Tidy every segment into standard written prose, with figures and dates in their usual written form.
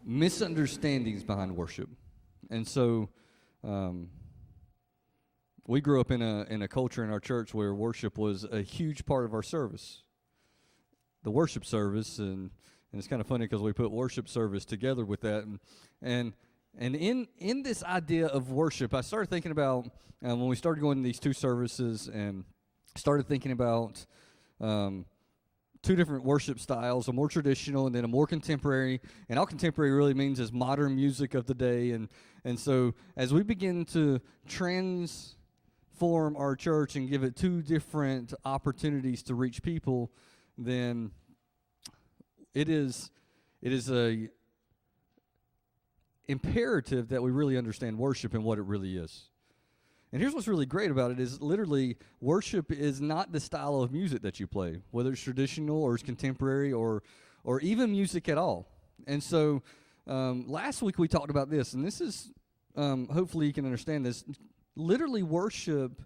misunderstandings behind worship. And so we grew up in a culture in our church where worship was a huge part of our service. The worship service, and it's kind of funny because we put worship service together with that. And in this idea of worship, I started thinking about when we started going to these two services and started thinking about two different worship styles, a more traditional and then a more contemporary. And all contemporary really means is modern music of the day. And so as we begin to transform our church and give it two different opportunities to reach people, then it is a imperative that we really understand worship and what it really is. And here's what's really great about it is literally worship is not the style of music that you play, whether it's traditional or it's contemporary or even music at all. And so last week we talked about this, and this is, hopefully you can understand this. Literally worship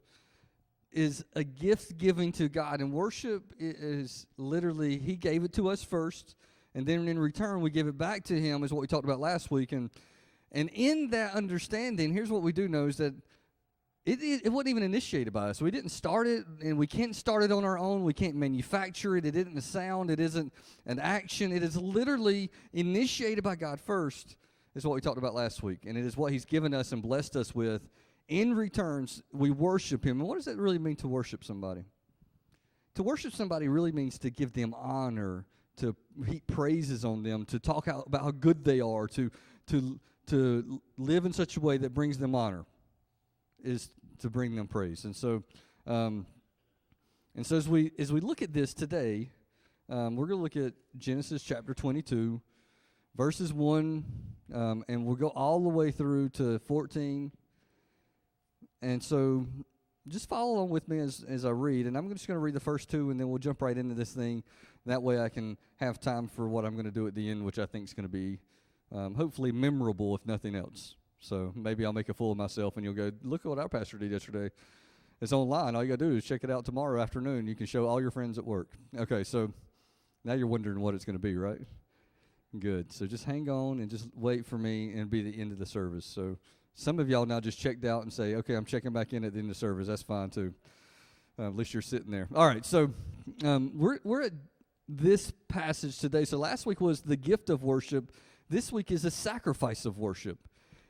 is a gift giving to God, and worship is literally He gave it to us first, and then in return we give it back to Him, is what we talked about last week. And in that understanding, here's what we do know is that it wasn't even initiated by us. We didn't start it, and we can't start it on our own. We can't manufacture it. It isn't a sound. It isn't an action. It is literally initiated by God first, is what we talked about last week, and it is what He's given us and blessed us with. In returns, we worship Him. And what does that really mean to worship somebody? To worship somebody really means to give them honor, to heap praises on them, to talk about how good they are, to live in such a way that brings them honor, is to bring them praise. And so as we look at this today, we're going to look at Genesis chapter 22, verses 1, and we'll go all the way through to 14. And so just follow along with me as I read, and I'm just going to read the first two, and then we'll jump right into this thing. That way I can have time for what I'm going to do at the end, which I think is going to be hopefully memorable, if nothing else. So maybe I'll make a fool of myself, and you'll go, look at what our pastor did yesterday. It's online. All you got to do is check it out tomorrow afternoon. You can show all your friends at work. Okay, so now you're wondering what it's going to be, right? Good. So just hang on and just wait for me, and it'll be the end of the service. So some of y'all now just checked out and say, okay, I'm checking back in at the end of the service. That's fine, too. At least you're sitting there. All right, so we're at this passage today. So last week was the gift of worship. This week is a sacrifice of worship.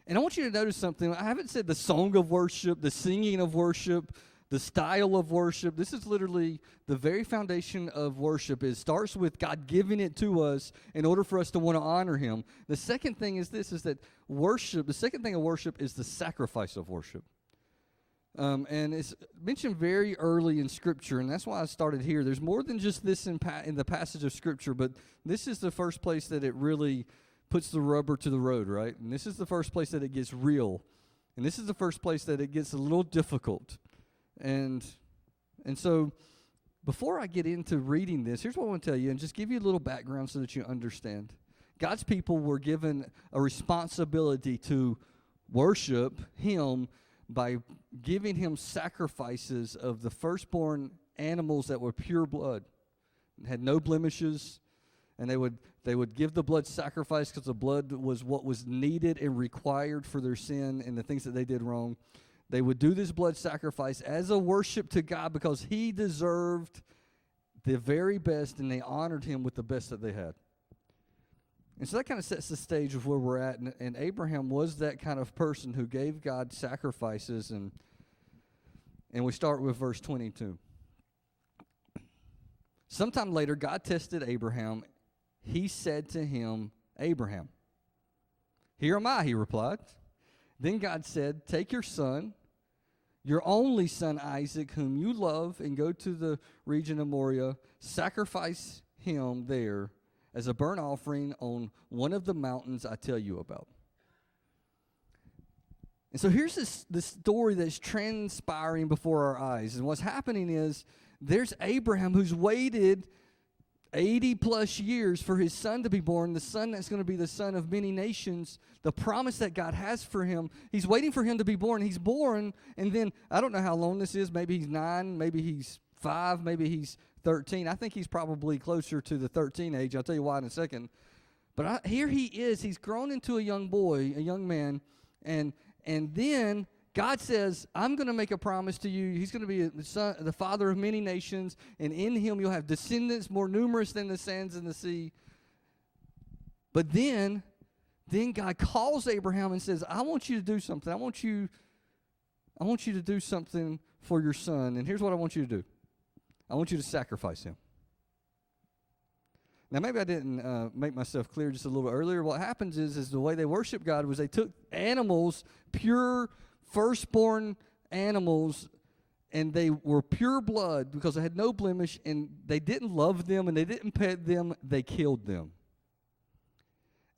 And I want you to notice something. I haven't said the song of worship, the singing of worship, the style of worship. This is literally the very foundation of worship. It starts with God giving it to us in order for us to want to honor Him. The second thing is this, is that worship, the second thing of worship is the sacrifice of worship. And it's mentioned very early in Scripture, and that's why I started here. There's more than just this in the passage of Scripture, but this is the first place that it really puts the rubber to the road, right? And this is the first place that it gets real. And this is the first place that it gets a little difficult. And so before I get into reading this, here's what I want to tell you, and just give you a little background so that you understand. God's people were given a responsibility to worship Him by giving Him sacrifices of the firstborn animals that were pure blood, had no blemishes, and they would give the blood sacrifice because the blood was what was needed and required for their sin and the things that they did wrong. They would do this blood sacrifice as a worship to God because He deserved the very best, and they honored Him with the best that they had. And so that kind of sets the stage of where we're at. And Abraham was that kind of person who gave God sacrifices. And we start with verse 22. Sometime later, God tested Abraham. He said to him, Abraham. Here am I, he replied. Then God said, take your son, your only son Isaac, whom you love, and go to the region of Moriah. Sacrifice him there as a burnt offering on one of the mountains I tell you about. And so here's this story that's transpiring before our eyes. And what's happening is there's Abraham who's waited 80 plus years for his son to be born, the son that's going to be the son of many nations, the promise that God has for him. He's waiting for him to be born. He's born, and then I don't know how long this is. Maybe he's 9, maybe he's 5, maybe he's 13. I think he's probably closer to the 13 age. I'll tell you why in a second. But here he is. He's grown into a young boy, a young man, and then God says, I'm going to make a promise to you. He's going to be the father of many nations, and in him you'll have descendants more numerous than the sands in the sea. But then God calls Abraham and says, I want you to do something. I want you to do something for your son. And here's what I want you to do. I want you to sacrifice him. Now, maybe I didn't make myself clear just a little earlier. What happens is the way they worship God was they took animals, pure firstborn animals, and they were pure blood because they had no blemish, and they didn't love them and they didn't pet them. They killed them.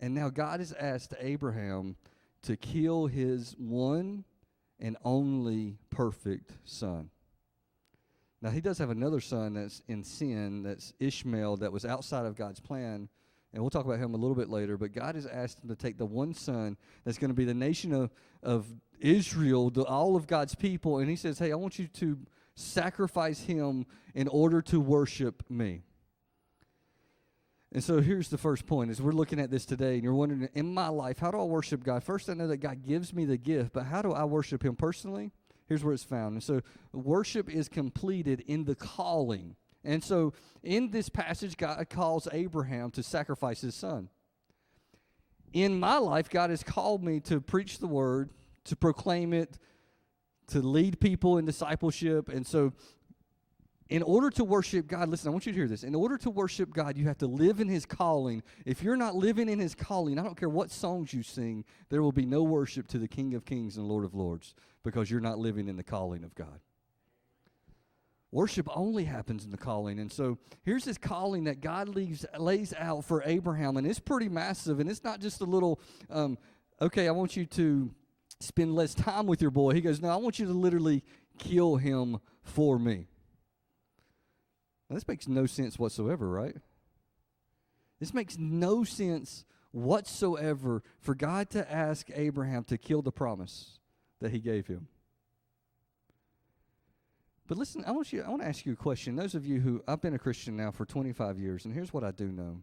And now God has asked Abraham to kill his one and only perfect son. Now, he does have another son that's in sin, that's Ishmael, that was outside of God's plan, and we'll talk about him a little bit later, but God has asked him to take the one son that's going to be the nation of Israel, all of God's people, and he says, hey, I want you to sacrifice him in order to worship me. And so here's the first point, as we're looking at this today, and you're wondering, in my life, how do I worship God? First, I know that God gives me the gift, but how do I worship him personally? Here's where it's found. And so worship is completed in the calling. And so in this passage, God calls Abraham to sacrifice his son. In my life, God has called me to preach the word, to proclaim it, to lead people in discipleship. And so in order to worship God, listen, I want you to hear this. In order to worship God, you have to live in his calling. If you're not living in his calling, I don't care what songs you sing, there will be no worship to the King of Kings and Lord of Lords because you're not living in the calling of God. Worship only happens in the calling. And so here's this calling that God lays out for Abraham, and it's pretty massive, and it's not just a little, okay, I want you to spend less time with your boy. He goes, no, I want you to literally kill him for me. Now, this makes no sense whatsoever, right? This makes no sense whatsoever for God to ask Abraham to kill the promise that he gave him. But listen, I want to ask you a question. Those of you who, I've been a Christian now for 25 years, and here's what I do know.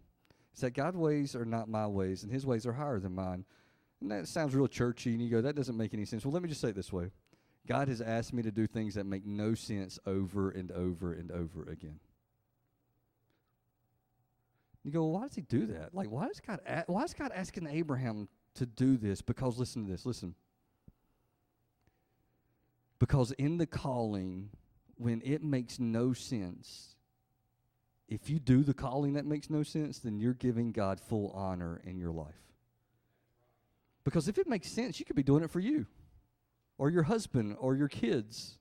It's that God's ways are not my ways, and his ways are higher than mine. And that sounds real churchy, and you go, that doesn't make any sense. Well, let me just say it this way. God has asked me to do things that make no sense over and over and over again. You go, well, why does he do that? Like, why is God asking Abraham to do this? Because listen to this, listen. Because in the calling, when it makes no sense, if you do the calling that makes no sense, then you're giving God full honor in your life. Because if it makes sense, you could be doing it for you, or your husband, or your kids,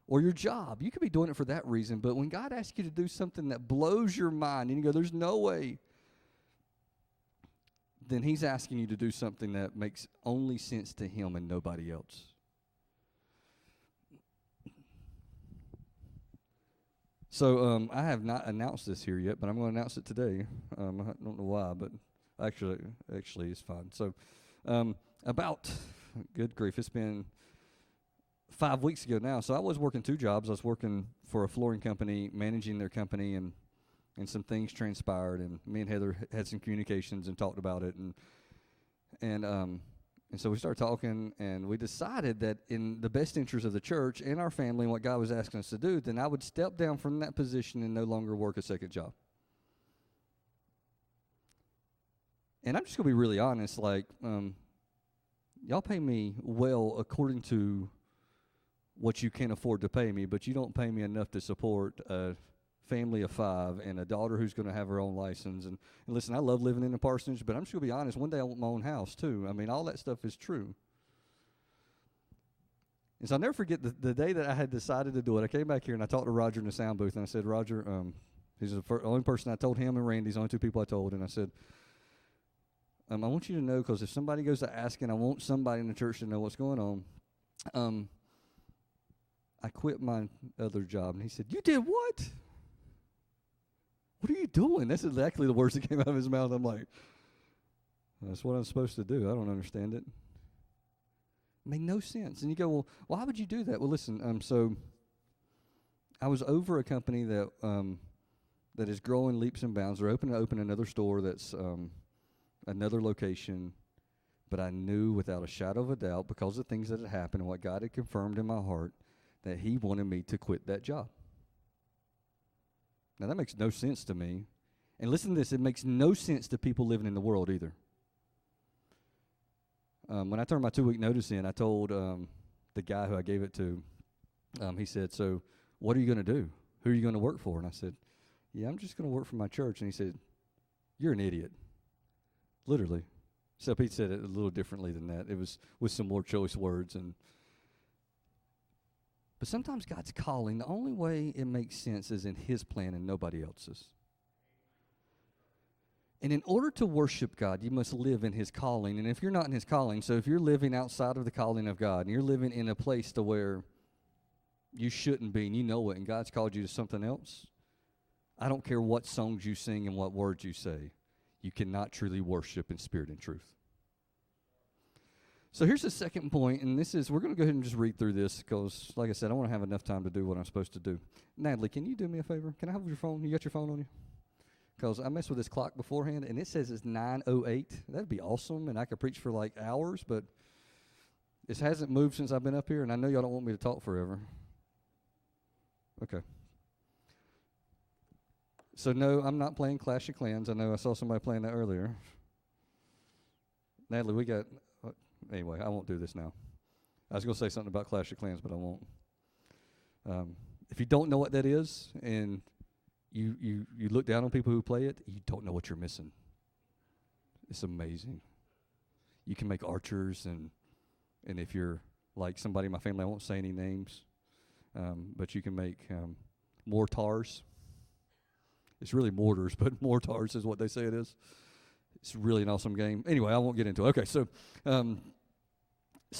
or your job. You could be doing it for that reason. But when God asks you to do something that blows your mind, and you go, there's no way, then he's asking you to do something that makes only sense to him and nobody else. So I have not announced this here yet, but I'm going to announce it today. I don't know why, but actually it's fine. So good grief, it's been 5 weeks ago now. So I was working 2 jobs. I was working for a flooring company, managing their company, and some things transpired, and me and Heather had some communications and talked about it, and so we started talking, and we decided that in the best interest of the church and our family and what God was asking us to do, then I would step down from that position and no longer work a second job. And I'm just going to be really honest, like, y'all pay me well according to what you can afford to pay me, but you don't pay me enough to support a family of 5 and a daughter who's going to have her own license. And listen, I love living in a parsonage, but I'm just going to be honest, one day I want my own house too. I mean, all that stuff is true. And so I'll never forget the day that I had decided to do it. I came back here and I talked to Roger in the sound booth, and I said, Roger, he's the only person I told, him and Randy's the only 2 people I told, and I said, I want you to know, because if somebody goes to asking, I want somebody in the church to know what's going on. I quit my other job. And he said, you did what? What are you doing? That's exactly the words that came out of his mouth. I'm like, that's what I'm supposed to do. I don't understand it. It made no sense. And you go, well, why would you do that? Well, listen, so I was over a company that is growing leaps and bounds. They're open another store that's another location, but I knew without a shadow of a doubt, because of things that had happened and what God had confirmed in my heart, that he wanted me to quit that job. Now, that makes no sense to me. And listen to this, it makes no sense to people living in the world either. When I turned my 2-week notice in, I told the guy who I gave it to, he said, so what are you going to do? Who are you going to work for? And I said, yeah, I'm just going to work for my church. And he said, you're an idiot. Literally. Except he said it a little differently than that. It was with some more choice words. But sometimes God's calling, the only way it makes sense is in his plan and nobody else's. And in order to worship God, you must live in his calling. And if you're not in his calling, so if you're living outside of the calling of God, and you're living in a place to where you shouldn't be, and you know it, and God's called you to something else, I don't care what songs you sing and what words you say, you cannot truly worship in spirit and truth. So here's the second point, and this is, we're going to go ahead and just read through this, because, like I said, I want to have enough time to do what I'm supposed to do. Natalie, can you do me a favor? Can I have your phone? You got your phone on you? Because I messed with this clock beforehand, and it says it's 9:08. That'd be awesome, and I could preach for like hours, but this hasn't moved since I've been up here, and I know y'all don't want me to talk forever. Okay. So, no, I'm not playing Clash of Clans. I know I saw somebody playing that earlier. Natalie, we got... anyway, I won't do this now. I was going to say something about Clash of Clans, but I won't. If you don't know what that is, and you look down on people who play it, you don't know what you're missing. It's amazing. You can make archers, and if you're like somebody in my family, I won't say any names, but you can make mortars. It's really mortars, but mortars is what they say it is. It's really an awesome game. Anyway, I won't get into it. Okay, so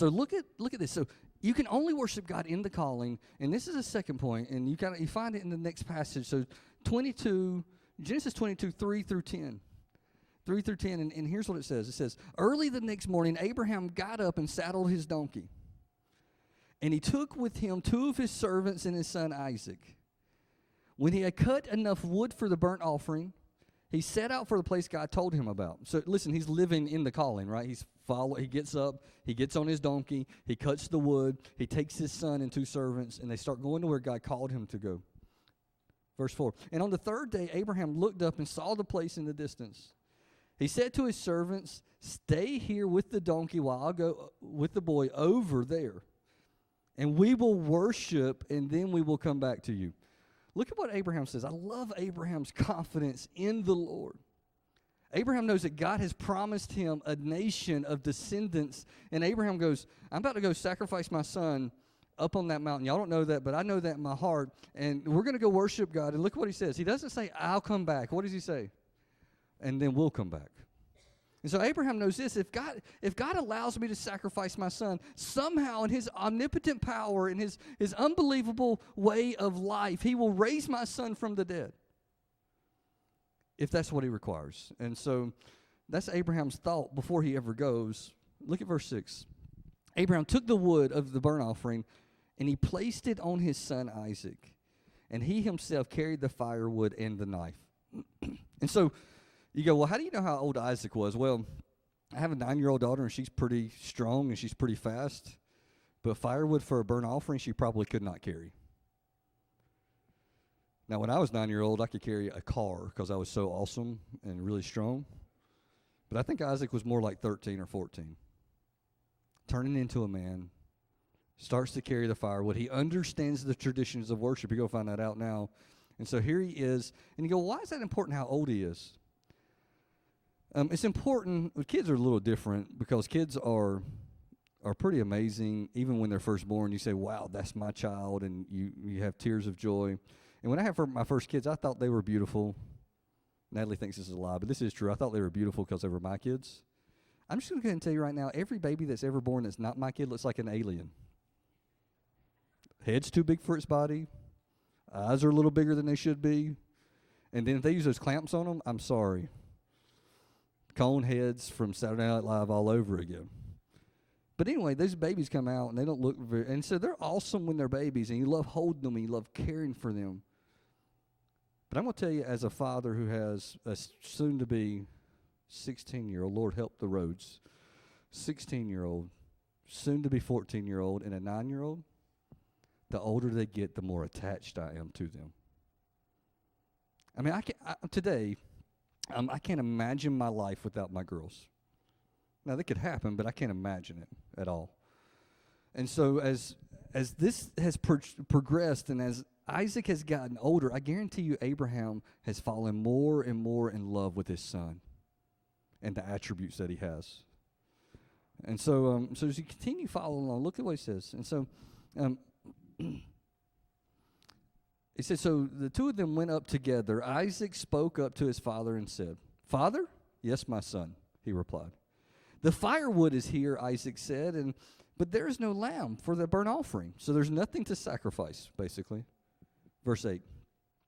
look at this. So you can only worship God in the calling, and this is a second point, and you find it in the next passage. So Genesis 22, 3 through 10. 3 through 10, and here's what it says. It says, early the next morning, Abraham got up and saddled his donkey, and he took with him 2 of his servants and his son Isaac. When he had cut enough wood for the burnt offering, he set out for the place God told him about. So listen, he's living in the calling, right? He gets up, he gets on his donkey, he cuts the wood, he takes his son and 2 servants, and they start going to where God called him to go. Verse 4, and on the 3rd day, Abraham looked up and saw the place in the distance. He said to his servants, stay here with the donkey while I'll go with the boy over there, and we will worship, and then we will come back to you. Look at what Abraham says. I love Abraham's confidence in the Lord. Abraham knows that God has promised him a nation of descendants. And Abraham goes, I'm about to go sacrifice my son up on that mountain. Y'all don't know that, but I know that in my heart. And we're going to go worship God. And look what he says. He doesn't say, I'll come back. What does he say? And then we'll come back. And so Abraham knows this. If God allows me to sacrifice my son, somehow in his omnipotent power, in his unbelievable way of life, he will raise my son from the dead, if that's what he requires. And so that's Abraham's thought before he ever goes. Look at verse 6. Abraham took the wood of the burnt offering, and he placed it on his son Isaac, and he himself carried the firewood and the knife. And so you go, well, how do you know how old Isaac was? Well, I have a 9-year-old daughter, and she's pretty strong, and she's pretty fast. But firewood for a burnt offering, she probably could not carry. Now, when I was 9-year-old, I could carry a car because I was so awesome and really strong. But I think Isaac was more like 13 or 14. Turning into a man, starts to carry the firewood. He understands the traditions of worship. You're going to find that out now. And so here he is. And you go, why is that important how old he is? It's important. Kids are a little different because kids are pretty amazing. Even when they're first born, you say, wow, that's my child, and you have tears of joy. And when I had my first kids, I thought they were beautiful. Natalie thinks this is a lie, but this is true. I thought they were beautiful because they were my kids. I'm just going to go ahead and tell you right now, every baby that's ever born that's not my kid looks like an alien. Head's too big for its body. Eyes are a little bigger than they should be. And then if they use those clamps on them, I'm sorry. Cone heads from Saturday Night Live all over again. But anyway, those babies come out, and they don't look very... And so they're awesome when they're babies, and you love holding them, and you love caring for them. But I'm going to tell you, as a father who has a soon-to-be 16-year-old, Lord help the roads, 16-year-old, soon to be 14-year-old, and a 9-year-old, the older they get, the more attached I am to them. I mean, I can't imagine my life without my girls. Now, that could happen, but I can't imagine it at all. And so as this has progressed and as Isaac has gotten older, I guarantee you Abraham has fallen more and more in love with his son and the attributes that he has. And so as you continue following along, look at what he says. And so he said, so the two of them went up together. Isaac spoke up to his father and said, "Father?" "Yes, my son," he replied. "The firewood is here," Isaac said, but there is no lamb for the burnt offering. So there's nothing to sacrifice, basically. Verse 8.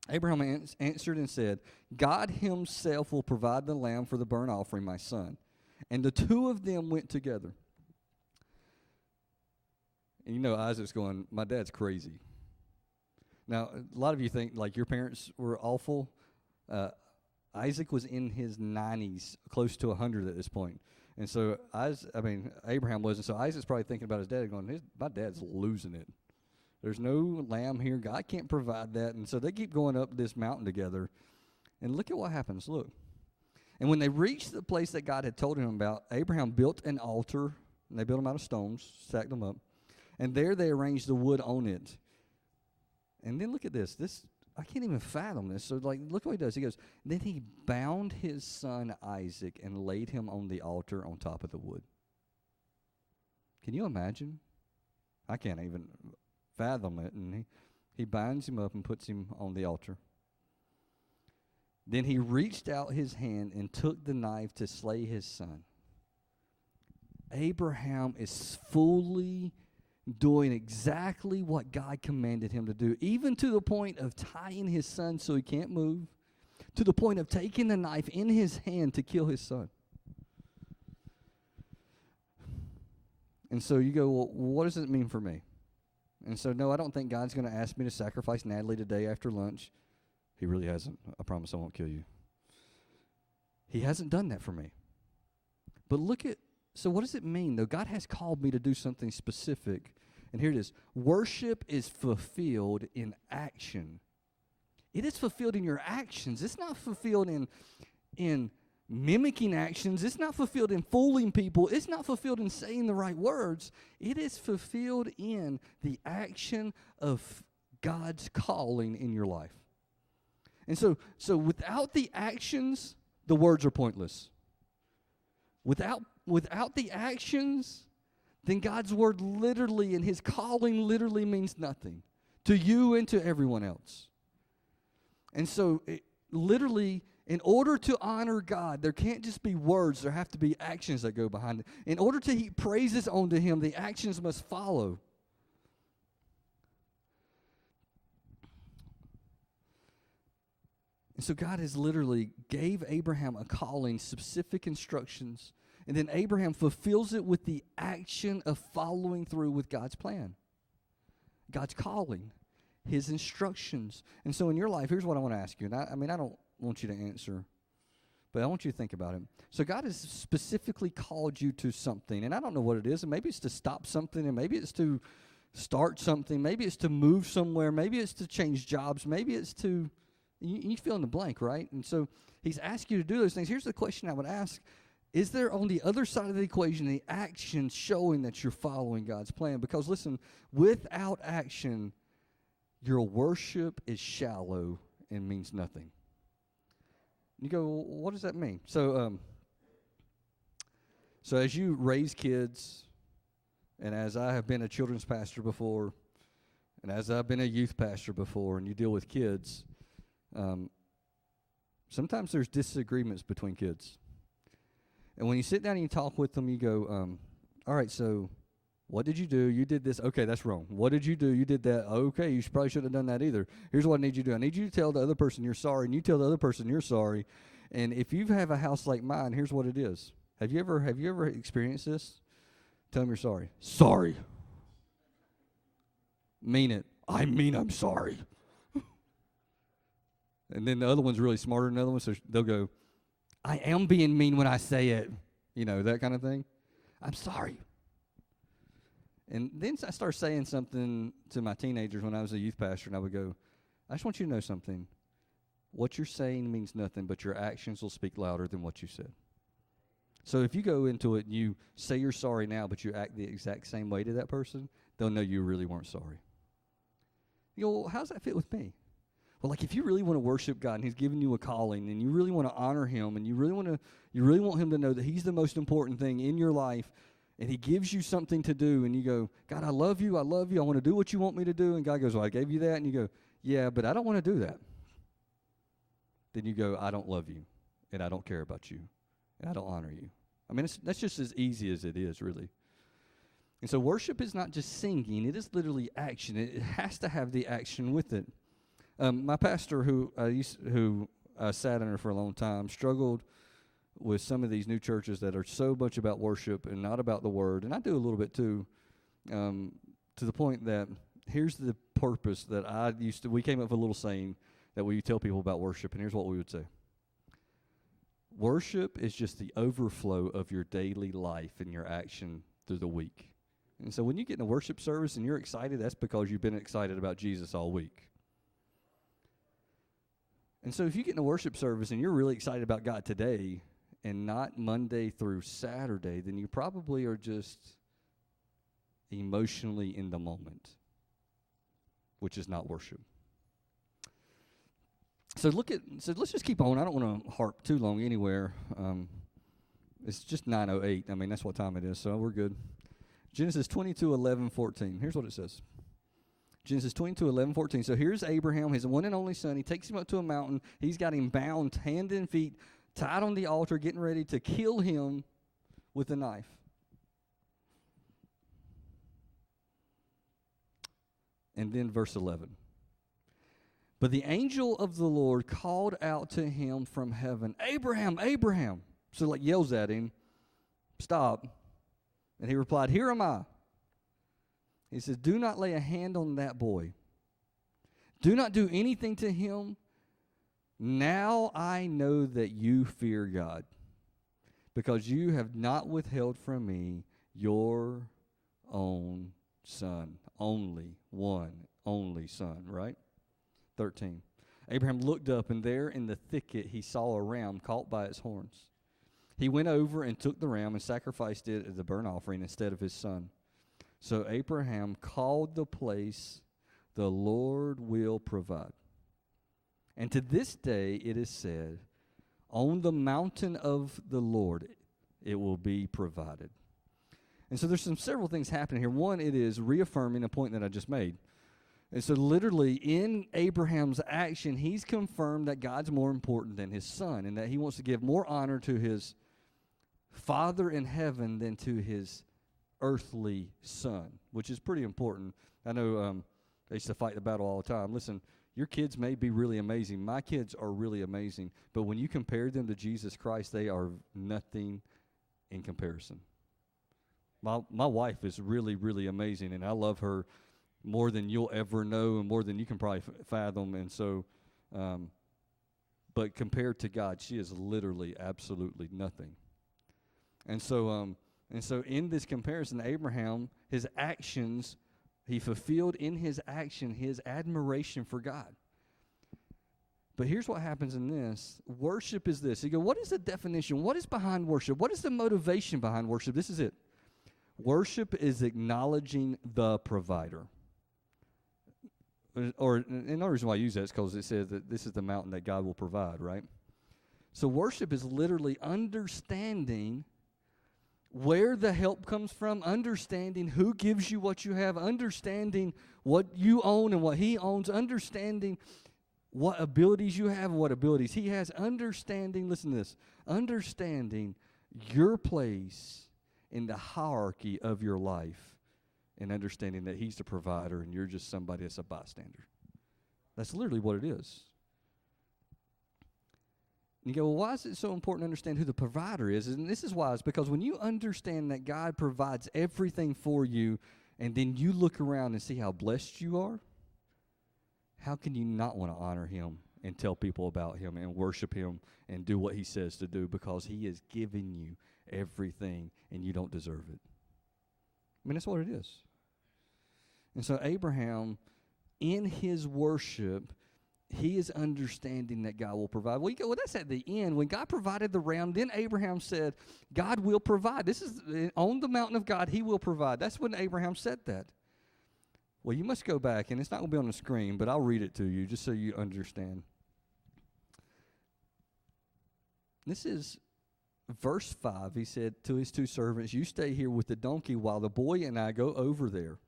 Abraham answered and said, "God himself will provide the lamb for the burnt offering, my son." And the two of them went together. And you know, Isaac's going, "My dad's crazy." Now, a lot of you think, like, your parents were awful. Isaac was in his 90s, close to 100 at this point. And so, Abraham wasn't. So Isaac's probably thinking about his dad going, "My dad's losing it. There's no lamb here. God can't provide that." And so they keep going up this mountain together. And look at what happens. Look. And when they reached the place that God had told him about, Abraham built an altar. And they built them out of stones, stacked them up. And there they arranged the wood on it. And then look at this. I can't even fathom this. So, look what he does. He goes, then he bound his son Isaac and laid him on the altar on top of the wood. Can you imagine? I can't even fathom it. And he binds him up and puts him on the altar. Then he reached out his hand and took the knife to slay his son. Abraham is fully doing exactly what God commanded him to do, even to the point of tying his son so he can't move, to the point of taking the knife in his hand to kill his son. And so you go, well, what does it mean for me? And so, no, I don't think God's going to ask me to sacrifice Natalie today after lunch. He really hasn't. I promise I won't kill you. He hasn't done that for me. But so what does it mean, though? God has called me to do something specific. And here it is. Worship is fulfilled in action. It is fulfilled in your actions. It's not fulfilled in mimicking actions. It's not fulfilled in fooling people. It's not fulfilled in saying the right words. It is fulfilled in the action of God's calling in your life. And so without the actions, the words are pointless. Without the actions, then God's word literally and his calling literally means nothing to you and to everyone else. And so literally, in order to honor God, there can't just be words, there have to be actions that go behind it. In order to heap praises onto him, the actions must follow. And so God has literally gave Abraham a calling, specific instructions, and then Abraham fulfills it with the action of following through with God's plan. God's calling, his instructions. And so in your life, here's what I want to ask you. And I don't want you to answer, but I want you to think about it. So God has specifically called you to something, and I don't know what it is. And maybe it's to stop something, and maybe it's to start something. Maybe it's to move somewhere. Maybe it's to change jobs. Maybe it's to, you fill in the blank, right? And so he's asked you to do those things. Here's the question I would ask. Is there on the other side of the equation the action showing that you're following God's plan? Because listen, without action, your worship is shallow and means nothing. You go, well, what does that mean? So as you raise kids, and as I have been a children's pastor before, and as I've been a youth pastor before, and you deal with kids, sometimes there's disagreements between kids. And when you sit down and you talk with them, you go, all right, so what did you do? You did this. Okay, that's wrong. What did you do? You did that. Okay, you probably shouldn't have done that either. Here's what I need you to do. I need you to tell the other person you're sorry, and you tell the other person you're sorry. And if you have a house like mine, here's what it is. Have you ever experienced this? Tell them you're sorry. Sorry. Mean it. I mean I'm sorry. And then the other one's really smarter than the other one, so they'll go, I am being mean when I say it. You know, that kind of thing. I'm sorry. And then I started saying something to my teenagers when I was a youth pastor, and I would go, I just want you to know something. What you're saying means nothing, but your actions will speak louder than what you said. So if you go into it and you say you're sorry now, but you act the exact same way to that person, they'll know you really weren't sorry. You go, well, how does that fit with me? Well, like if you really want to worship God and He's given you a calling and you really want to honor Him and you really want Him to know that He's the most important thing in your life, and He gives you something to do, and you go, God, I love you, I want to do what you want me to do, and God goes, well, I gave you that, and you go, yeah, but I don't want to do that. Then you go, I don't love you, and I don't care about you, and I don't honor you. I mean, that's just as easy as it is, really. And so worship is not just singing, it is literally action. It has to have the action with it. My pastor, who sat under for a long time, struggled with some of these new churches that are so much about worship and not about the word, and I do a little bit too, to the point that here's the purpose that we came up with a little saying that we tell people about worship, and here's what we would say. Worship is just the overflow of your daily life and your action through the week. And so when you get in a worship service and you're excited, that's because you've been excited about Jesus all week. And so if you get in a worship service and you're really excited about God today and not Monday through Saturday, then you probably are just emotionally in the moment, which is not worship. So let's just keep on. I don't want to harp too long anywhere. It's just 9:08. I mean, that's what time it is, so we're good. Genesis 22:11-14. Here's what it says. Genesis 22:11-14. So here's Abraham, his one and only son. He takes him up to a mountain. He's got him bound hand and feet, tied on the altar, getting ready to kill him with a knife. And then verse 11. But the angel of the Lord called out to him from heaven, Abraham, Abraham. So like yells at him, stop. And he replied, here am I. He says, do not lay a hand on that boy. Do not do anything to him. Now I know that you fear God, because you have not withheld from me your own son. Only son, right? 13. Abraham looked up, and there in the thicket he saw a ram caught by its horns. He went over and took the ram and sacrificed it as a burnt offering instead of his son. So Abraham called the place, the Lord will provide. And to this day it is said, on the mountain of the Lord it will be provided. And so there's several things happening here. One, it is reaffirming a point that I just made. And so literally in Abraham's action, he's confirmed that God's more important than his son, and that he wants to give more honor to his Father in heaven than to his earthly son, which is pretty important. I know they used to fight the battle all the time. Listen, your kids may be really amazing. My kids are really amazing. But when you compare them to Jesus Christ, they are nothing in comparison. My wife is really, really amazing, and I love her more than you'll ever know and more than you can probably fathom. And so, but compared to God, she is literally absolutely nothing. And so in this comparison, Abraham, his actions, he fulfilled in his action his admiration for God. But here's what happens in this. Worship is this. You go, what is the definition? What is behind worship? What is the motivation behind worship? This is it. Worship is acknowledging the provider. Or another reason why I use that is because it says that this is the mountain that God will provide, right? So worship is literally understanding where the help comes from, understanding who gives you what you have, understanding what you own and what he owns, understanding what abilities you have and what abilities he has, understanding, listen to this, understanding your place in the hierarchy of your life and understanding that he's the provider and you're just somebody that's a bystander. That's literally what it is. And you go, well, why is it so important to understand who the provider is? And this is why. It's because when you understand that God provides everything for you and then you look around and see how blessed you are, how can you not want to honor him and tell people about him and worship him and do what he says to do, because he has given you everything and you don't deserve it. I mean, that's what it is. And so Abraham, in his worship, he is understanding that God will provide. Well, that's at the end. When God provided the ram, then Abraham said, God will provide. This is on the mountain of God, he will provide. That's when Abraham said that. Well, you must go back, and it's not going to be on the screen, but I'll read it to you just so you understand. This is verse 5. He said to his two servants, you stay here with the donkey while the boy and I go over there.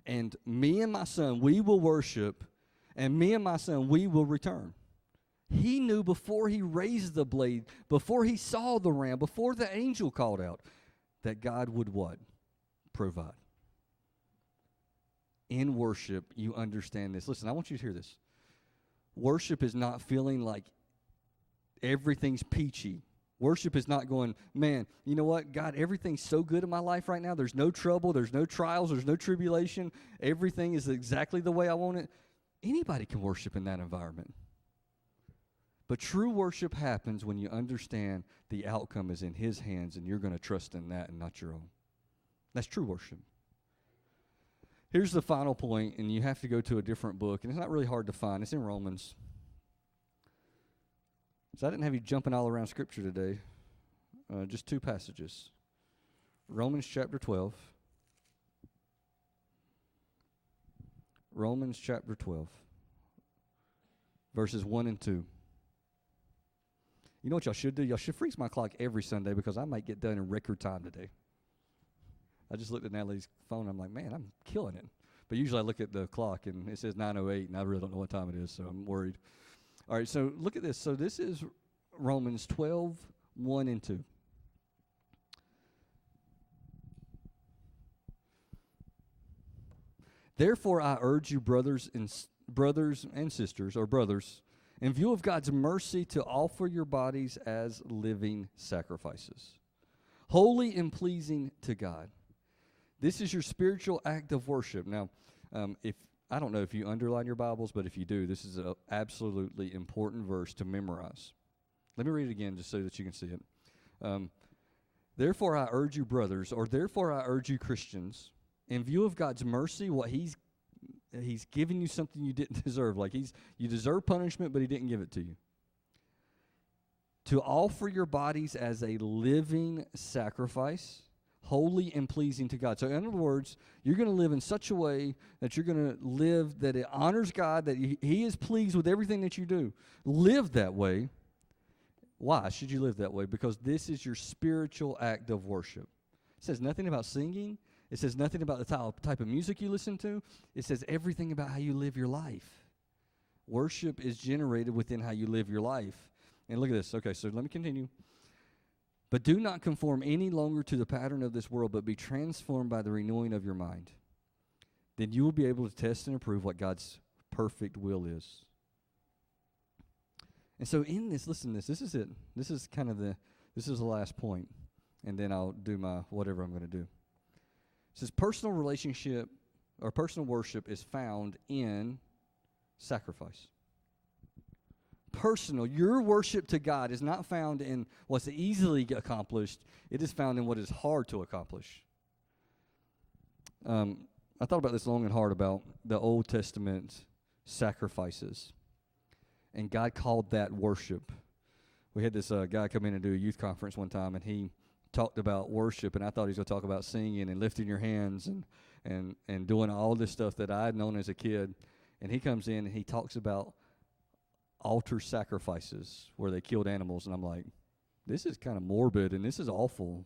And me and my son, we will worship, and me and my son, we will return. He knew before he raised the blade, before he saw the ram, before the angel called out, that God would what? Provide. In worship, you understand this. Listen, I want you to hear this. Worship is not feeling like everything's peachy. Worship is not going, man, you know what? God, everything's so good in my life right now. There's no trouble. There's no trials. There's no tribulation. Everything is exactly the way I want it. Anybody can worship in that environment. But true worship happens when you understand the outcome is in his hands and you're going to trust in that and not your own. That's true worship. Here's the final point, and you have to go to a different book, and it's not really hard to find. It's in Romans. So I didn't have you jumping all around Scripture today. Just two passages. Romans chapter 12. Romans chapter 12. Verses 1 and 2. You know what y'all should do? Y'all should freeze my clock every Sunday, because I might get done in record time today. I just looked at Natalie's phone, and I'm like, man, I'm killing it. But usually I look at the clock, and it says 9:08, and I really don't know what time it is, so I'm worried. All right, so look at this. So this is Romans 12, 1 and 2. Therefore I urge you, brothers and sisters, or brothers, in view of God's mercy, to offer your bodies as living sacrifices, holy and pleasing to God. This is your spiritual act of worship. Now, if I don't know if you underline your Bibles, but if you do, this is an absolutely important verse to memorize. Let me read it again just so that you can see it. Therefore I urge you, brothers, or therefore I urge you, Christians, in view of God's mercy, what He's given you something you didn't deserve. Like you deserve punishment, but He didn't give it to you. To offer your bodies as a living sacrifice, holy and pleasing to God. So in other words, you're going to live in such a way that you're going to live that it honors God, that He is pleased with everything that you do. Live that way. Why should you live that way? Because this is your spiritual act of worship. It says nothing about singing. It says nothing about the type of music you listen to. It says everything about how you live your life. Worship is generated within how you live your life. And look at this. Okay, so let me continue. But do not conform any longer to the pattern of this world, but be transformed by the renewing of your mind. Then you will be able to test and approve what God's perfect will is. And so in this, listen to this. This is it. This is the last point. And then I'll do my whatever I'm going to do. It says personal relationship or personal worship is found in sacrifice. Personal, your worship to God is not found in what's easily accomplished. It is found in what is hard to accomplish. I thought about this long and hard about the Old Testament sacrifices. And God called that worship. We had this guy come in and do a youth conference one time, and he talked about worship, and I thought he was going to talk about singing and lifting your hands and doing all this stuff that I had known as a kid. And he comes in and he talks about altar sacrifices where they killed animals, and I'm like, this is kind of morbid and this is awful.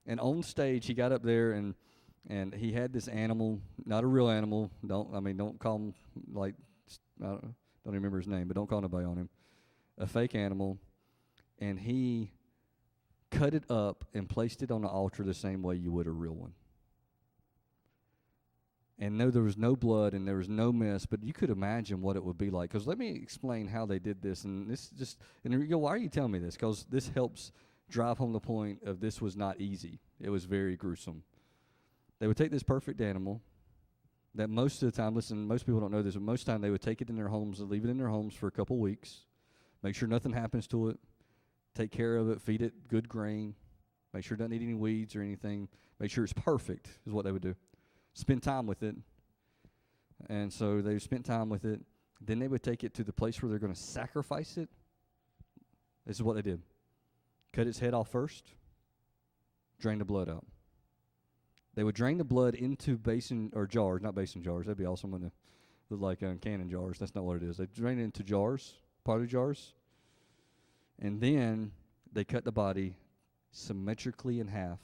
And on stage he got up there and he had this animal, not a real animal, don't call him, like, I don't even remember his name, but don't call nobody on him, a fake animal, and he cut it up and placed it on the altar the same way you would a real one. And no, there was no blood and there was no mess, but you could imagine what it would be like. Because let me explain how they did this. And this just, and you go, why are you telling me this? Because this helps drive home the point of this was not easy. It was very gruesome. They would take this perfect animal, that most of the time, listen, most people don't know this, but most of the time they would take it in their homes and leave it in their homes for a couple weeks, make sure nothing happens to it, take care of it, feed it good grain, make sure it doesn't eat any weeds or anything, make sure it's perfect is what they would do. Spend time with it. And so they spent time with it. Then they would take it to the place where they're going to sacrifice it. This is what they did. Cut its head off first, drain the blood out. They would drain the blood into basin or jars, not basin jars. That'd be awesome when they look like cannon jars. That's not what it is. They drain it into jars, pottery jars, and then they cut the body symmetrically in half.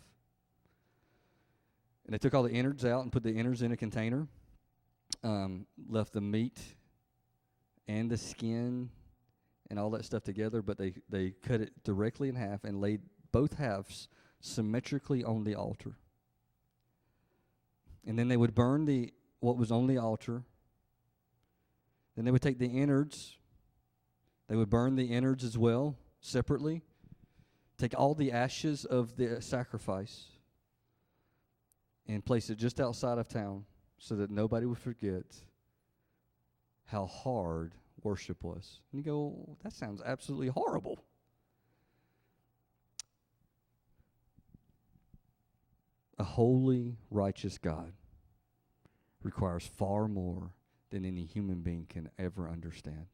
And they took all the innards out and put the innards in a container, left the meat and the skin and all that stuff together, but they cut it directly in half and laid both halves symmetrically on the altar. And then they would burn what was on the altar. Then they would take the innards. They would burn the innards as well, separately. Take all the ashes of the sacrifice and place it just outside of town so that nobody would forget how hard worship was. And you go, that sounds absolutely horrible. A holy, righteous God requires far more than any human being can ever understand.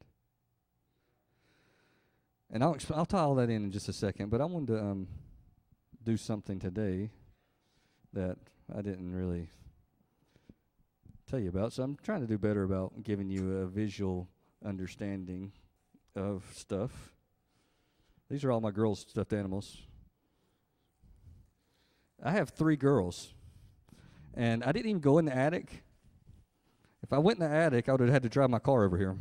And I'll tie all that in just a second, but I wanted to do something today that I didn't really tell you about. So I'm trying to do better about giving you a visual understanding of stuff. These are all my girls' stuffed animals. I have 3 girls, and I didn't even go in the attic. If I went in the attic, I would have had to drive my car over here.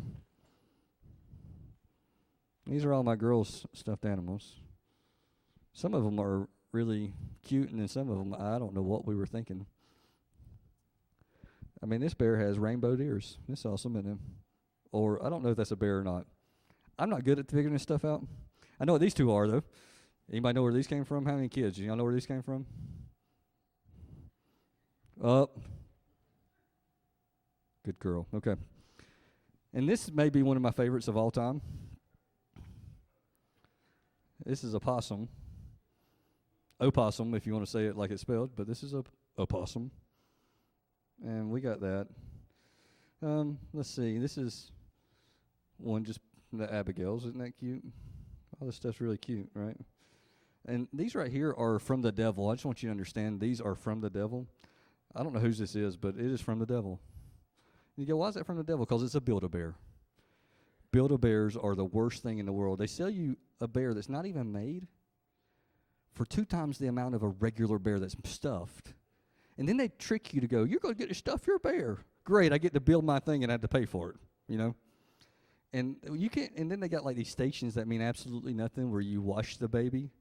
These are all my girls' stuffed animals. Some of them are really cute, and then some of them, I don't know what we were thinking. I mean, this bear has rainbow ears. That's awesome, isn't it? Or I don't know if that's a bear or not. I'm not good at figuring this stuff out. I know what these 2 are, though. Anybody know where these came from? How many kids? Do y'all know where these came from? Up. Good girl. Okay. And this may be one of my favorites of all time. This is a possum. Opossum, if you want to say it like it's spelled, but this is a opossum. And we got that. Let's see. This is one just the Abigail's. Isn't that cute? All this stuff's really cute, right? And these right here are from the devil. I just want you to understand these are from the devil. I don't know whose this is, but it is from the devil. And you go, why is that from the devil? Because it's a Build-A-Bear. Build-A-Bears are the worst thing in the world. They sell you a bear that's not even made for 2 times the amount of a regular bear that's stuffed. And then they trick you to go, you're going to get to stuff your bear. Great, I get to build my thing and I have to pay for it, you know? And you can't. And then they got like these stations that mean absolutely nothing where you wash the baby.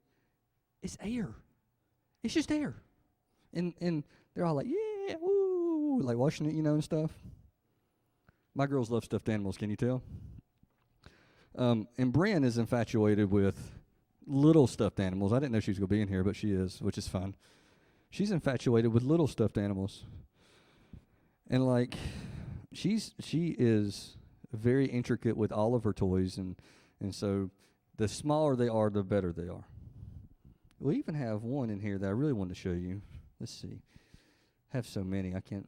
It's air. It's just air. And they're all like, yeah, woo, like washing it, you know, and stuff. My girls love stuffed animals, can you tell? And Brian is infatuated with little stuffed animals. I didn't know she was going to be in here, but she is, which is fun. She's infatuated with little stuffed animals. And like, she is very intricate with all of her toys, and so the smaller they are, the better they are. We even have one in here that I really wanted to show you. Let's see. I have so many, I can't.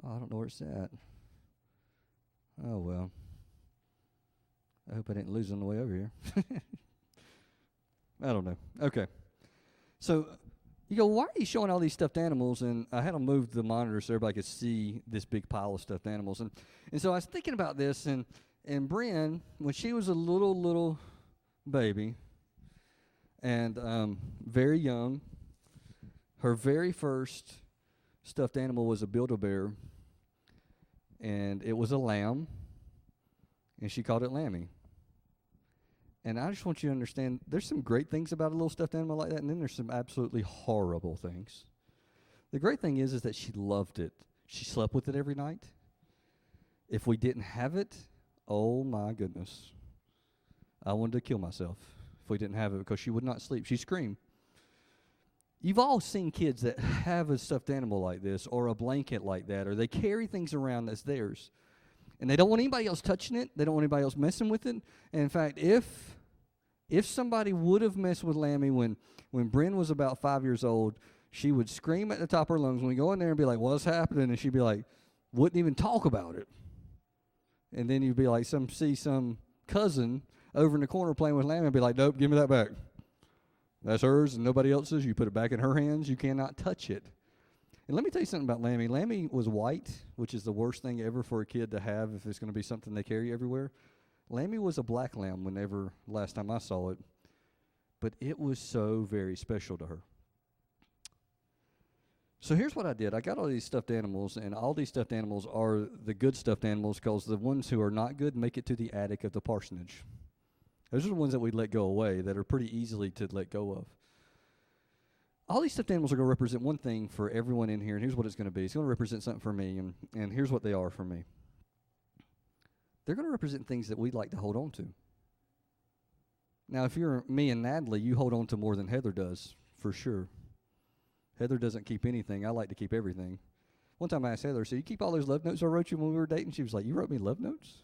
Oh, I don't know where it's at. Oh, well. I hope I didn't lose it on the way over here. I don't know. Okay. So you go, why are you showing all these stuffed animals? And I had them move the monitor so everybody could see this big pile of stuffed animals. And so I was thinking about this, and Brian, when she was a little baby and very young, her very first stuffed animal was a Build-A-Bear, and it was a lamb, and she called it Lammy. And I just want you to understand, there's some great things about a little stuffed animal like that, and then there's some absolutely horrible things. The great thing is that she loved it. She slept with it every night. If we didn't have it, oh my goodness. I wanted to kill myself if we didn't have it because she would not sleep. She screamed. You've all seen kids that have a stuffed animal like this or a blanket like that, or they carry things around that's theirs. And they don't want anybody else touching it. They don't want anybody else messing with it. And in fact, if somebody would have messed with Lammy when Bryn was about 5 years old, she would scream at the top of her lungs when we go in there and be like, "What's happening?" And she'd be like, wouldn't even talk about it. And then you'd be like, see some cousin over in the corner playing with Lammy and be like, "Nope, give me that back. That's hers and nobody else's. You put it back in her hands. You cannot touch it." And let me tell you something about Lammy. Lammy was white, which is the worst thing ever for a kid to have if it's going to be something they carry everywhere. Lammy was a black lamb whenever last time I saw it, but it was so very special to her. So here's what I did. I got all these stuffed animals, and all these stuffed animals are the good stuffed animals because the ones who are not good make it to the attic of the parsonage. Those are the ones that we let go away that are pretty easily to let go of. All these stuffed animals are going to represent one thing for everyone in here, and here's what it's going to be. It's going to represent something for me, and here's what they are for me. They're going to represent things that we like to hold on to. Now, if you're me and Natalie, you hold on to more than Heather does, for sure. Heather doesn't keep anything. I like to keep everything. One time I asked Heather, "So you keep all those love notes I wrote you when we were dating?" She was like, "You wrote me love notes?"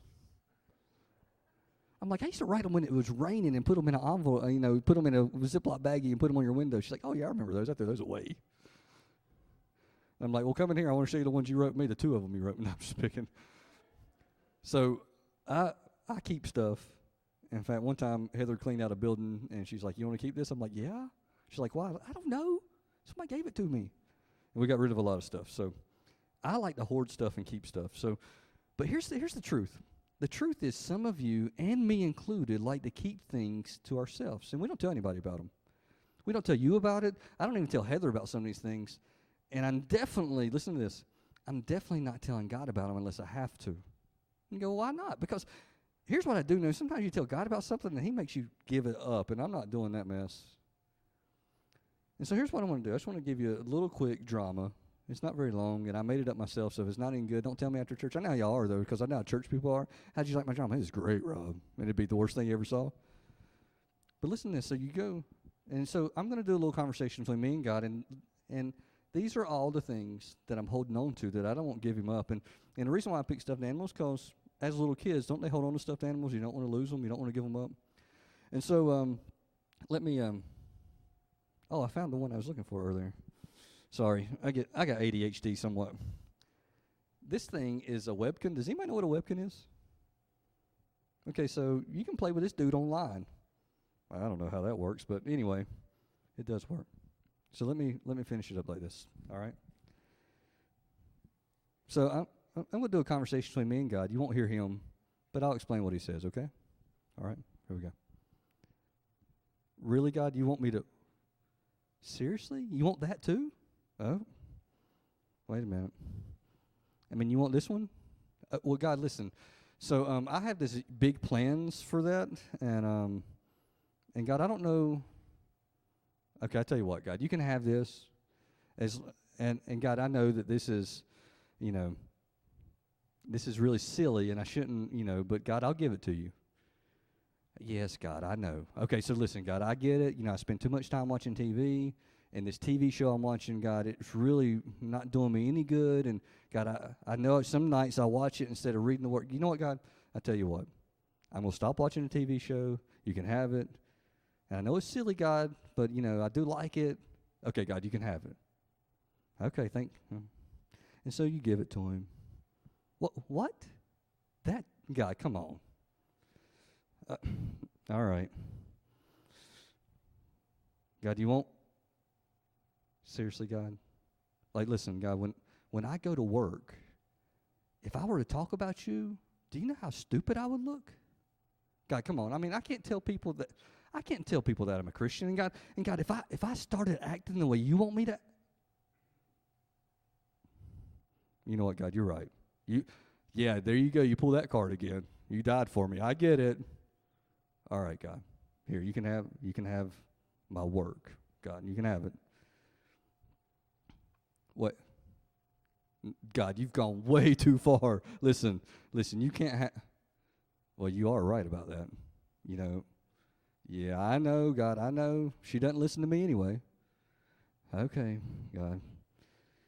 I'm like, "I used to write them when it was raining and put them in an envelope, put them in a Ziploc baggie and put them on your window." She's like, "Oh, yeah, I remember those. I threw those away." I'm like, "Well, come in here. I want to show you the ones you wrote me, the two of them you wrote me." No, I'm just picking. So I keep stuff. In fact, one time Heather cleaned out a building, and she's like, "You want to keep this?" I'm like, "Yeah." She's like, "Why?" I don't know. Somebody gave it to me. And we got rid of a lot of stuff. So I like to hoard stuff and keep stuff. So, but here's the truth. The truth is some of you, and me included, like to keep things to ourselves. And we don't tell anybody about them. We don't tell you about it. I don't even tell Heather about some of these things. And I'm definitely, listen to this, I'm definitely not telling God about them unless I have to. You go, "Why not?" Because here's what I do know. Sometimes you tell God about something, and he makes you give it up. And I'm not doing that mess. And so here's what I want to do. I just want to give you a little quick drama. It's not very long, and I made it up myself, so if it's not any good, don't tell me after church. I know how y'all are, though, because I know how church people are. How'd you like my drama? It was great, Rob. And it'd be the worst thing you ever saw. But listen to this. So you go, and so I'm going to do a little conversation between me and God, and these are all the things that I'm holding on to that I don't want to give him up. And the reason why I pick stuffed animals, because as little kids, don't they hold on to stuffed animals? You don't want to lose them. You don't want to give them up. And so let me... I found the one I was looking for earlier. Sorry, I got ADHD somewhat. This thing is a Webkinz. Does anybody know what a Webkinz is? Okay, so you can play with this dude online. I don't know how that works, but anyway, it does work. So let me finish it up like this. All right. So I'm going to do a conversation between me and God. You won't hear him, but I'll explain what he says. Okay. All right. Here we go. Really, God? You want me to? Seriously? You want that too? Oh, wait a minute. I mean, you want this one? Well, God, listen. So I have this big plans for that, and God, I don't know. Okay, I tell you what, God, you can have this, and God, I know that this is, this is really silly, and I shouldn't, but God, I'll give it to you. Yes, God, I know. Okay, so listen, God, I get it. I spend too much time watching TV, and this TV show I'm watching, God, it's really not doing me any good. And God, I know some nights I watch it instead of reading the Word. You know what, God? I tell you what, I'm going to stop watching the TV show. You can have it. And I know it's silly, God, but, I do like it. Okay, God, you can have it. Okay, and so you give it to him. What? That, God, come on. All right. God, you won't? Seriously, God? Like, listen, God, when I go to work, if I were to talk about you, do you know how stupid I would look? God, come on. I mean, I can't tell people that I'm a Christian. And God, if I started acting the way you want me to, you know what, God, you're right. Yeah, there you go. You pull that card again. You died for me. I get it. All right, God. Here, you can have my work, God. You can have it. What? God, you've gone way too far. Listen, you can't have... Well, you are right about that. Yeah, I know, God, I know. She doesn't listen to me anyway. Okay, God.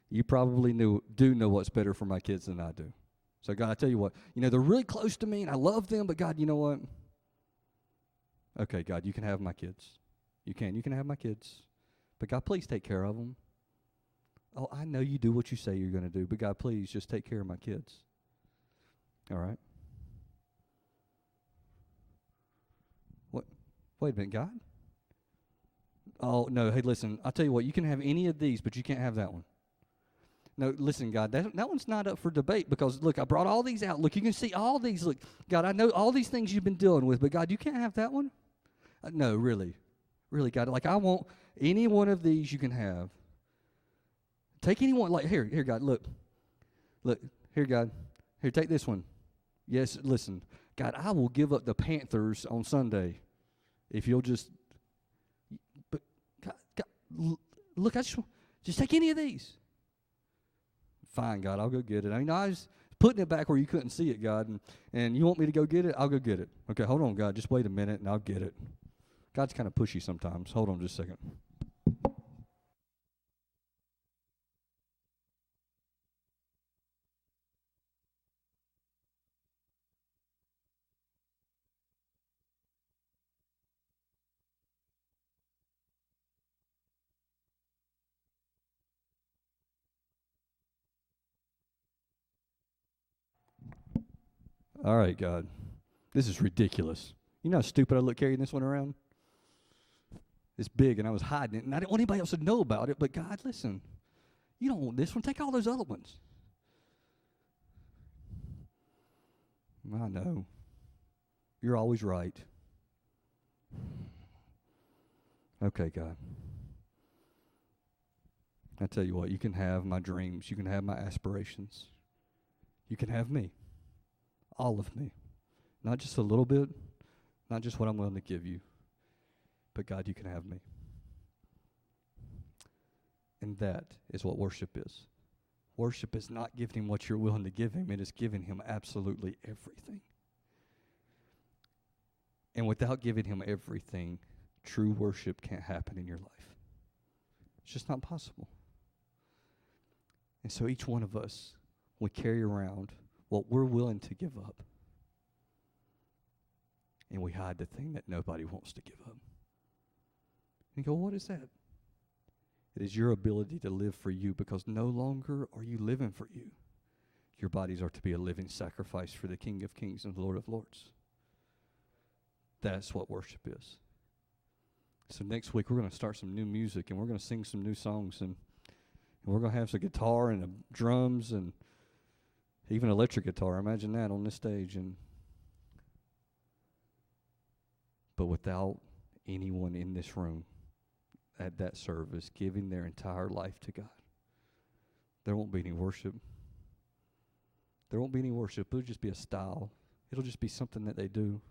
You probably do know what's better for my kids than I do. So, God, I tell you what, they're really close to me, and I love them, but, God, you know what? Okay, God, you can have my kids. You can have my kids. But, God, please take care of them. Oh, I know you do what you say you're going to do, but, God, please just take care of my kids. All right? What? Wait a minute, God? Oh, no, hey, listen, I'll tell you what, you can have any of these, but you can't have that one. No, listen, God, that one's not up for debate because, look, I brought all these out. Look, you can see all these. Look, God, I know all these things you've been dealing with, but, God, you can't have that one? No, really. Really, God, like I want any one of these you can have. Take any one. Like, here, God, look, here, God. Here, take this one. Yes, listen, God, I will give up the Panthers on Sunday if you'll just, but, God, look, I just take any of these. Fine, God, I'll go get it. I mean, I was putting it back where you couldn't see it, God, and you want me to go get it? I'll go get it. Okay, hold on, God, just wait a minute, and I'll get it. God's kind of pushy sometimes. Hold on just a second. All right, God, this is ridiculous. You know how stupid I look carrying this one around? It's big, and I was hiding it, and I didn't want anybody else to know about it, but God, listen, you don't want this one. Take all those other ones. I know. You're always right. Okay, God. I tell you what, you can have my dreams. You can have my aspirations. You can have me. All of me. Not just a little bit, not just what I'm willing to give you, but God, you can have me. And that is what worship is. Worship is not giving him what you're willing to give him. It is giving him absolutely everything. And without giving him everything, true worship can't happen in your life. It's just not possible. And so each one of us, we carry around what we're willing to give up. And we hide the thing that nobody wants to give up. And you go, what is that? It is your ability to live for you, because no longer are you living for you. Your bodies are to be a living sacrifice for the King of Kings and the Lord of Lords. That's what worship is. So next week we're going to start some new music, and we're going to sing some new songs, and we're going to have some guitar and drums and even electric guitar. Imagine that on this stage. But without anyone in this room at that service giving their entire life to God, there won't be any worship. There won't be any worship. It'll just be a style. It'll just be something that they do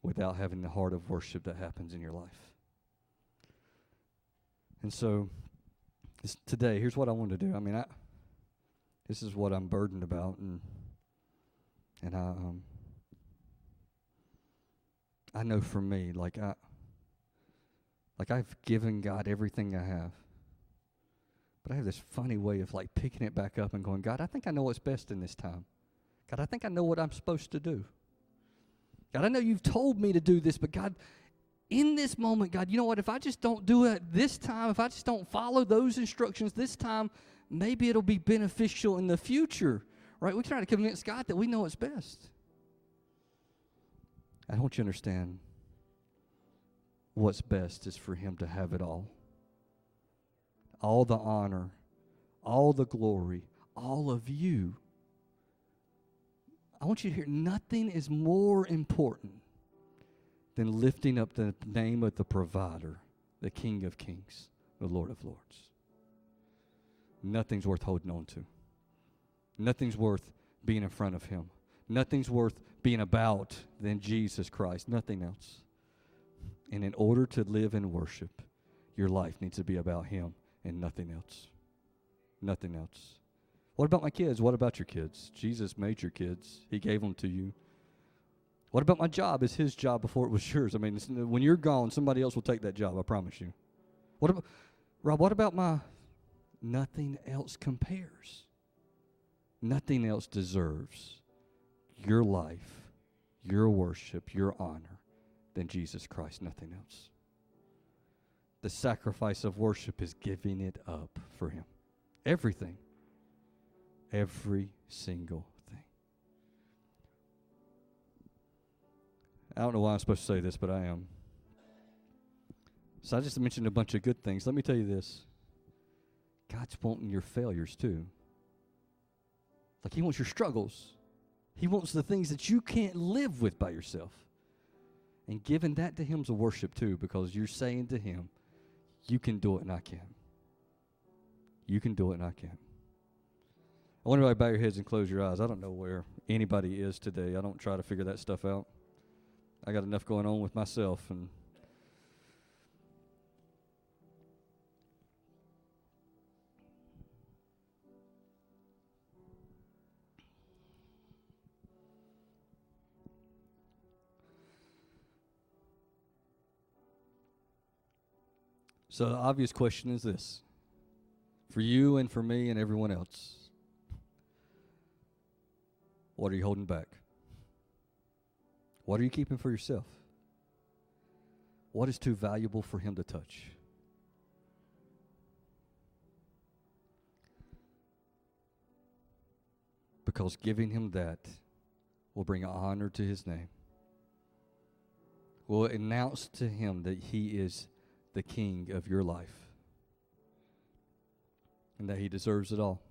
without having the heart of worship that happens in your life. And so today, here's what I want to do. I mean, this is what I'm burdened about, and I know for me, I've given God everything I have, but I have this funny way of picking it back up and going, God, I think I know what's best in this time. God, I think I know what I'm supposed to do. God, I know you've told me to do this, but God, in this moment, God, you know what? If I just don't do it this time, if I just don't follow those instructions this time, maybe it'll be beneficial in the future, right? We try to convince God that we know what's best. I want you to understand what's best is for him to have it all. All the honor, all the glory, all of you. I want you to hear, nothing is more important than lifting up the name of the provider, the King of Kings, the Lord of Lords. Nothing's worth holding on to. Nothing's worth being in front of him. Nothing's worth being about than Jesus Christ. Nothing else. And in order to live in worship, your life needs to be about him and nothing else. Nothing else. What about my kids? What about your kids? Jesus made your kids. He gave them to you. What about my job? It's his job before it was yours. I mean, when you're gone, somebody else will take that job, I promise you. What about, Rob, what about my nothing else compares? Nothing else deserves your life, your worship, your honor than Jesus Christ, nothing else. The sacrifice of worship is giving it up for him. Everything. Every single thing. I don't know why I'm supposed to say this, but I am. So I just mentioned a bunch of good things. Let me tell you this. God's wanting your failures too. Like he wants your struggles. He wants the things that you can't live with by yourself. And giving that to him is a worship too, because you're saying to him, you can do it and I can. You can do it and I can. I want everybody to bow your heads and close your eyes. I don't know where anybody is today. I don't try to figure that stuff out. I got enough going on with myself. And so the obvious question is this, for you and for me and everyone else. What are you holding back? What are you keeping for yourself? What is too valuable for him to touch? Because giving him that will bring honor to his name. Will announce to him that he is the king of your life. And that he deserves it all.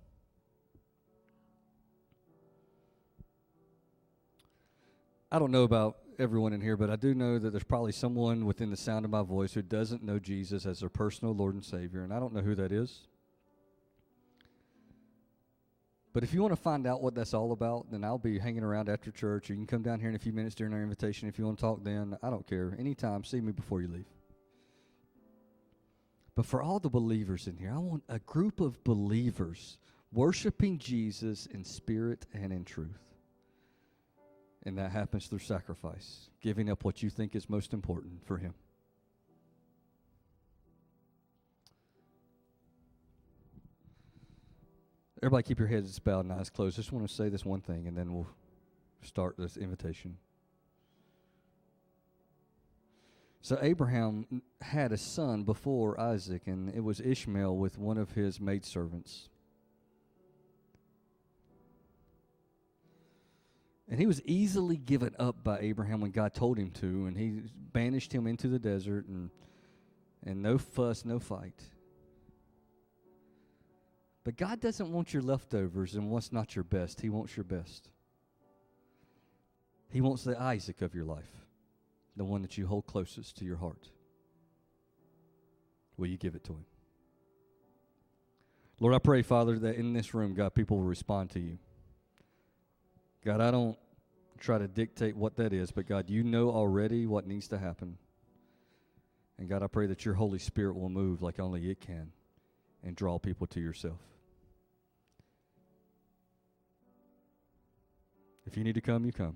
I don't know about everyone in here, but I do know that there's probably someone within the sound of my voice who doesn't know Jesus as their personal Lord and Savior, and I don't know who that is. But if you want to find out what that's all about, then I'll be hanging around after church, or you can come down here in a few minutes during our invitation if you want to talk then. I don't care. Anytime, see me before you leave. But for all the believers in here, I want a group of believers worshiping Jesus in spirit and in truth. And that happens through sacrifice, giving up what you think is most important for him. Everybody keep your heads bowed and eyes closed. I just want to say this one thing, and then we'll start this invitation. So Abraham had a son before Isaac, and it was Ishmael with one of his maidservants. And he was easily given up by Abraham when God told him to, and he banished him into the desert, and no fuss, no fight. But God doesn't want your leftovers and what's not your best. He wants your best. He wants the Isaac of your life, the one that you hold closest to your heart. Will you give it to him? Lord, I pray, Father, that in this room, God, people will respond to you. God, I don't try to dictate what that is, but God, you know already what needs to happen. And God, I pray that your Holy Spirit will move like only it can and draw people to yourself. If you need to come, you come.